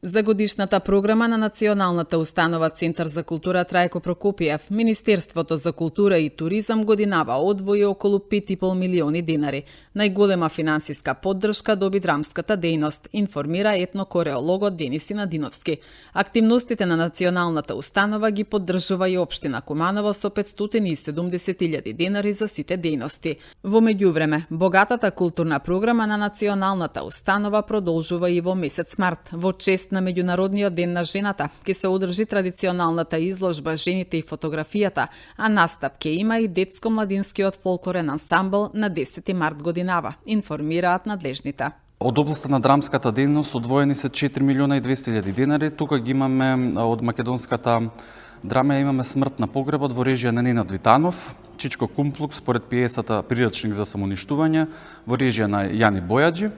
За годишната програма на Националната установа Центар за култура Трајко Прокопиев, Министерството за култура и туризам годинава одвои околу 5,5 милиони динари. Најголема финансиска поддршка доби драмската дејност, информира етнокореологот Денис Синадиновски. Активностите на Националната установа ги поддржува и општина Куманово со 570.000 динари за сите дејности. Во меѓувреме, богатата културна програма на Националната установа продолжува и во месец март, во чест на Меѓународниот ден на жената, ќе се одржи традиционалната изложба Жените и фотографијата, а настап ќе има и детско-младинскиот фолклорен ансамбл на 10 март годинава, информираат надлежните. Од областа на драмската дејност одвоени се 4.200.000 динари. Тука ги имаме од македонската драма имаме Смрт на погребот во режија на Ненад Витанов, Чичко Кумплук според пиесата Прирачник за самоуништување во режија на Јани Бојаджи.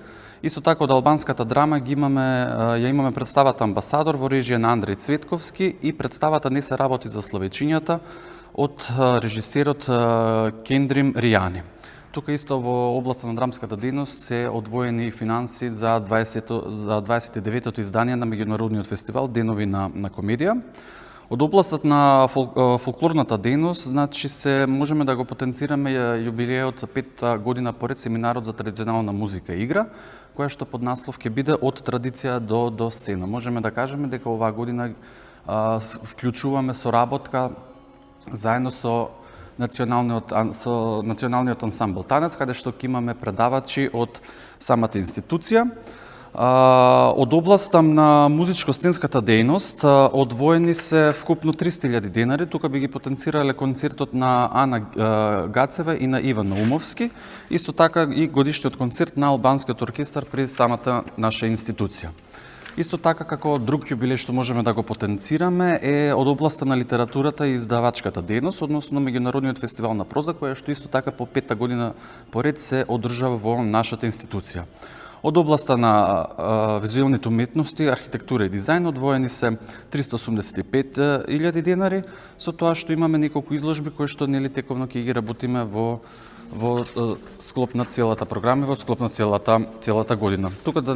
Исто така од албанската драма ја имаме представата Амбасадор во режија на Андреј Цветковски и представата Не се работи за словечињата од режисерот Кендрим Ријани. Тука исто во областа на драмската дејност се одвоени финанси за 29-то издание на меѓународниот фестивал Денови на комедија. Од областот на фолклорната дејност, значи можеме да го потенцираме јубилејот 5 година поред семинарот за традиционална музика и игра, која што под наслов ќе биде од традиција до сцена. Можеме да кажеме дека оваа година вклучуваме соработка заедно со националниот ансамбл Танец, каде што ќе имаме предавачи од самата институција. Од областа на музичко-сценската дејност одвоени се вкупно 300.000 динари. Тука би ги потенцирале концертот на Ана Гацева и на Иван Наумовски. Исто така и годишниот концерт на албанскиот оркестар при самата наша институција. Исто така како друг јубилеј што можеме да го потенцираме е од областа на литературата и издавачката дејност, односно меѓународниот фестивал на проза, која што исто така по 5-та година поред се одржава во нашата институција. Од областа на визуелните уметности, архитектура и дизајн одвоени се 385.000 динари, со тоа што имаме неколку изложби кои што тековно ќе ги работиме во склоп на целата програма, во склоп на целата година. Тука да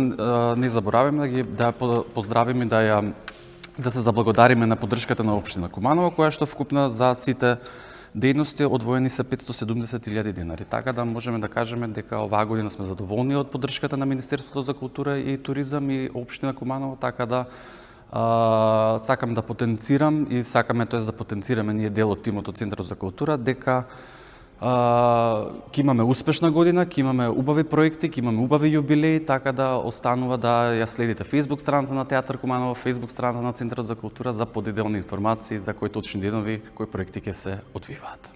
не забораваме да поздравиме да се заблагодариме на поддршката на општина Куманово, која што вкупна за сите дејности одвоени се 570.000 динари. Така да можеме да кажеме дека оваа година сме задоволни од поддршката на Министерството за култура и туризам и општина Куманово, така да сакам да потенцирам и сакаме да потенцираме ние дел од тимот од Центарот за култура дека ќе имаме успешна година, ќе имаме убави проекти, ќе имаме убави јубилеи, така да останува да ја следите Facebook страната на Театар Куманово, Facebook страната на Центарот за култура за подетелни информации за кои точни денови, кои проекти ќе се одвиваат.